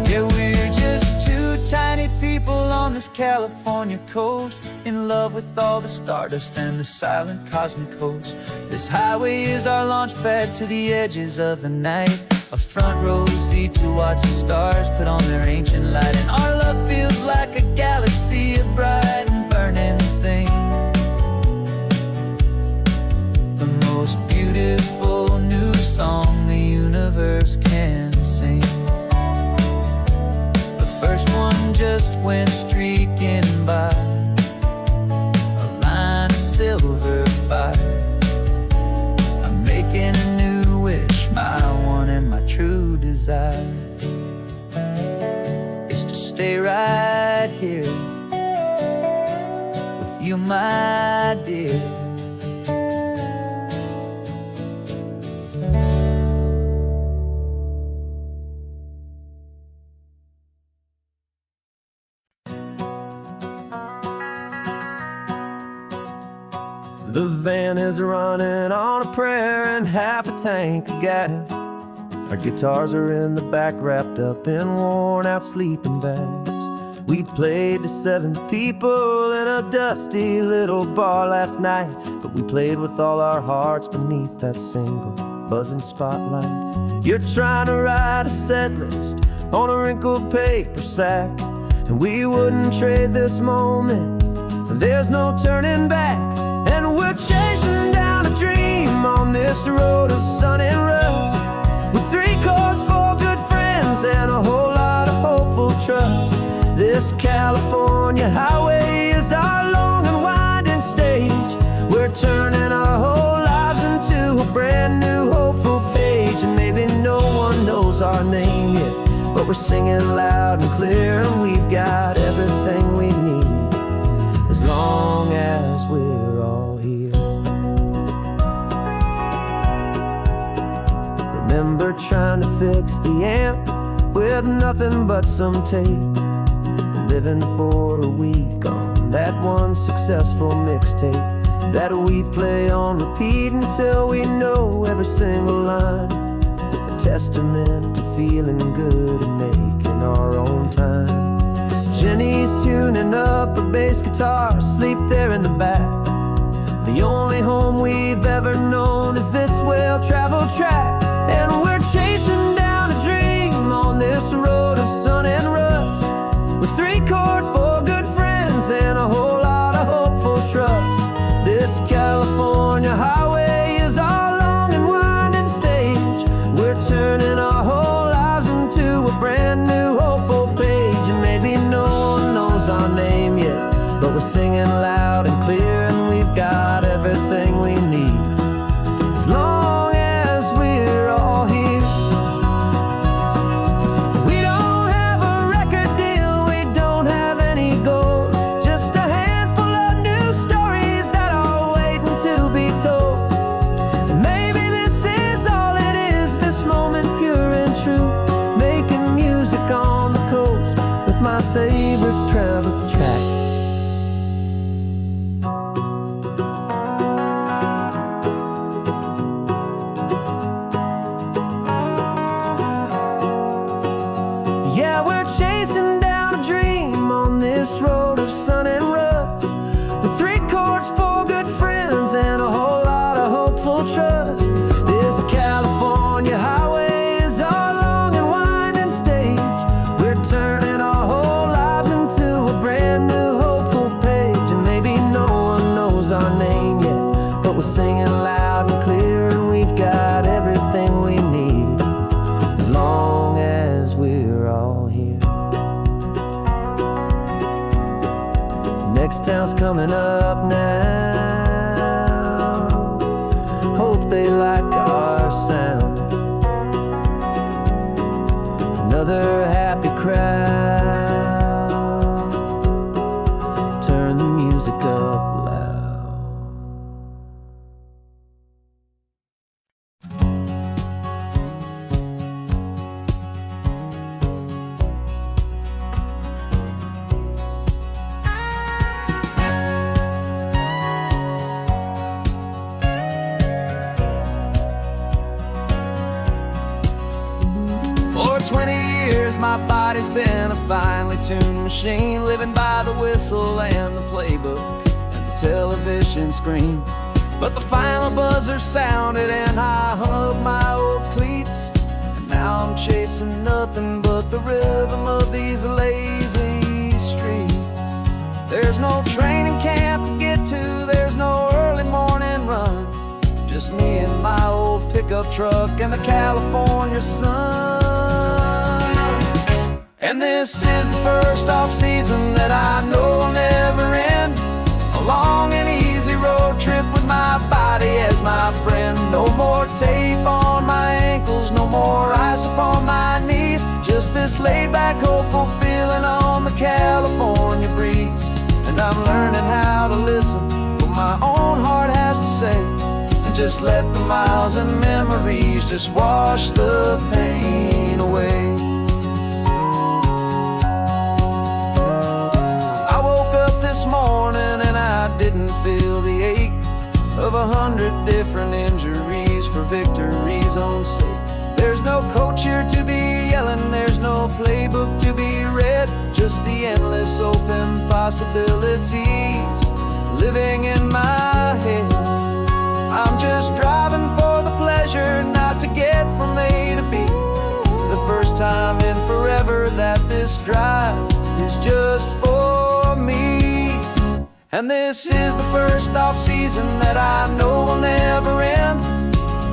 Yeah, we're just two tiny people on this California coast, in love with all the stardust and the silent cosmic host. This highway is our launch pad to the edges of the night, a front row seat to watch the stars put on their ancient light. And our love feels like a galaxy, a bright and burning thing, the most beautiful new song the universe can sing. The first one just went streaking by, a line of silver fire. I'm making a new wish, my one and my true desire is to stay right here with you, my dear. The van is running on a prayer and half a tank of gas. Our guitars are in the back, wrapped up in worn-out sleeping bags. We played to 7 people in a dusty little bar last night, but we played with all our hearts beneath that single buzzing spotlight. You're trying to write a set list on a wrinkled paper sack, and we wouldn't trade this moment, and there's no turning back. And we're chasing down a dream on this road of sun and rust, with 3 chords, 4 good friends, and a whole lot of hopeful trust. This California highway is our long and winding stage. We're turning our whole lives into we're singing loud and clear, and we've got everything we need as long as we're all here. Remember trying to fix the amp with nothing but some tape, living for a week on that one successful mixtape that we play on repeat until we know every single line. A testament to feeling good and making our own time. Jenny's tuning up her bass guitar, asleep there in the back. The only home we've ever known is this well-traveled track, and we're chasing down a dream on this road of sun and rust, with 3 chords, 4 good friends, and a whole lot of hopeful trust. This California highway is our long and winding stage. We're turning our whole lives into a brand new hopeful page. And maybe no one knows our name yet, but we're singing loud and clear, and we've got everything we need as long as we're all here. We don't have a record deal, we don't have any gold, just a handful of new stories that are waiting to be told. And maybe this is all it is, this moment pure and true, making music on the coast with my favorite travel track. Yeah, we're chasing down a dream on this road of sun and rust, with 3 chords, 4 good friends, and a whole lot of hopeful trust. This California highway is our long and winding stage. We're turning our whole lives into a brand new hopeful page. And maybe no one knows our name yet, but we're singing loud and clear, and we've got everything we need as long as we're all here. Next town's coming up now, hope they like our sound. Another happy crowd, turn the music up loud. For 20 years my body's been a finely tuned machine, living by the whistle and the playbook and the television screen. But the final buzzer sounded and I hung up my old cleats, and now I'm chasing nothing but the rhythm of these lazy streets. There's no training camp to get to, there's no early morning run, just me and my old pickup truck and the California sun. And this is the first off-season that I know will never end, a long and easy road trip with my body as my friend. No more tape on my ankles, no more ice upon my knees, just this laid-back, hopeful feeling on the California breeze. And I'm learning how to listen to what my own heart has to say, and just let the miles and memories just wash the pain away. I woke up this morning and I didn't feel the ache of 100 different injuries for victory's own sake. There's no coach here to be yelling, there's no playbook to be read, just the endless open possibilities living in my head. I'm just driving for the pleasure, not to get from A to B. The first time in forever that this drive is just for me. And this is the first off-season that I know will never end,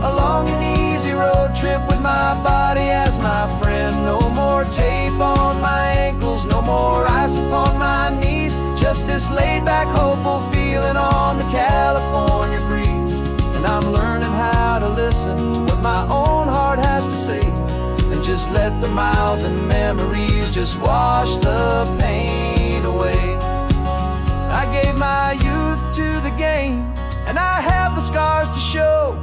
a long and easy road trip with my body as my friend. No more tape on my ankles, no more ice upon my knees, just this laid-back, hopeful feeling on the California breeze. And I'm learning how to listen to what my own heart has to say, and just just let the miles and memories just wash the pain away. I gave my youth to the game, and I have the scars to show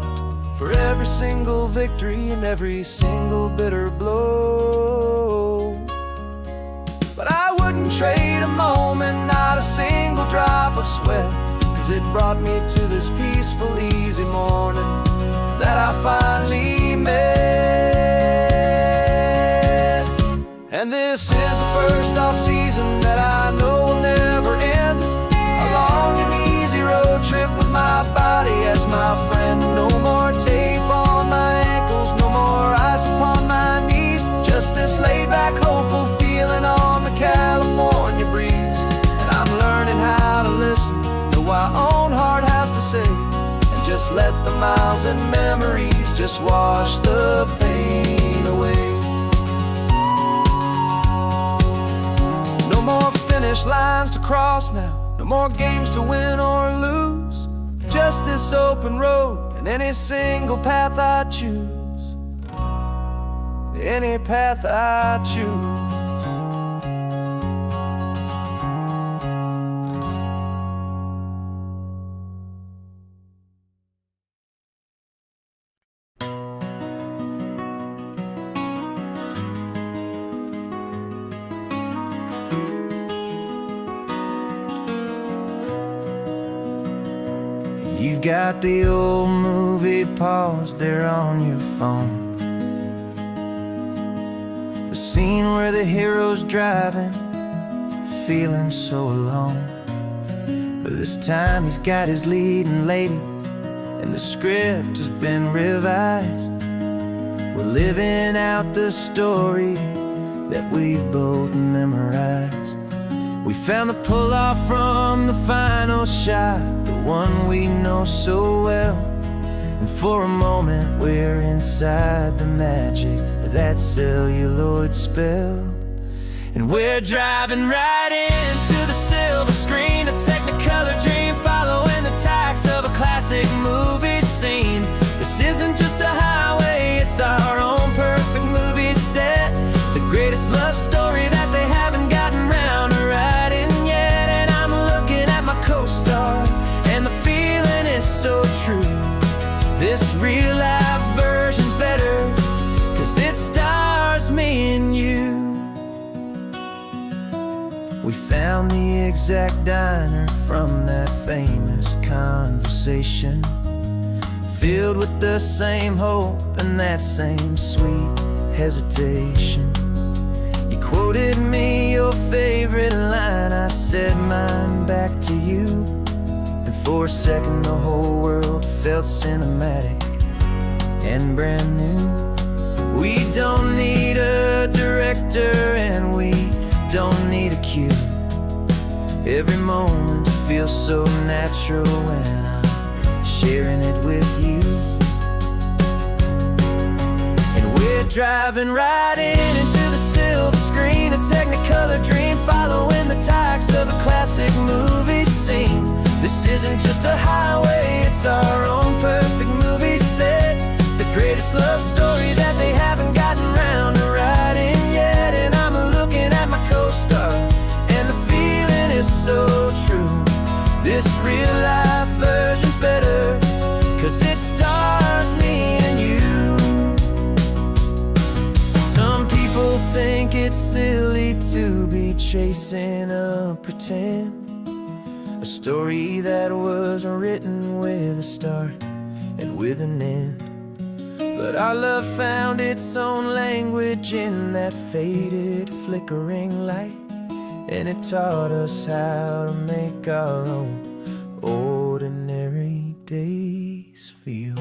for every single victory and every single bitter blow. But I wouldn't trade a moment, not a single drop of sweat, 'cause it brought me to this peaceful, easy morning that I finally met. And this is the first off-season that I know will never end. A long and easy road trip with my body as my friend. No more tape on my ankles, no more ice upon my knees. Just this laid-back, hopeful feeling on the California breeze. And I'm learning how to listen to what my own heart has to say, and just let the miles and memories just wash the pain away. No more finish lines to cross now, no more games to win or lose. Just this open road and any single path I choose. Any path I choose. You got the old movie paused there on your phone, the scene where the hero's driving, feeling so alone. But this time he's got his leading lady, and the script has been revised. We're living out the story that we've both memorized. We found the pull-off from the final shot, the one we know so well. And for a moment we're inside the magic of that celluloid spell. And we're driving right into the silver screen, a Technicolor dream following the tacks of a classic movie scene. This isn't just a highway, it's our own perfect movie set, the greatest love story that they haven't gotten round to writing yet. And I'm looking at my co-star, and the feeling is so true. This real-life version's better, 'cause it stars me and you. We found the exact diner from that famous conversation, filled with the same hope and that same sweet hesitation. You quoted me your favorite line, I said mine back to you. And for a second the whole world felt cinematic and brand new. We don't need a director and we don't need a cue. Every moment feels so natural when I'm sharing it with you. And we're driving right into the silver screen, a Technicolor dream following the tacks of a classic movie scene. This isn't just a highway, it's our own perfect movie set, the greatest love story that they haven't gotten round to writing yet. And I'm looking at my co-star, and the feeling is so true. This real-life version's better, 'cause it stars me and you. Some people think it's silly to be chasing a pretend, a story that was written with a start and with an end. But our love found its own language in that faded, flickering light, and it taught us how to make our own ordinary days feel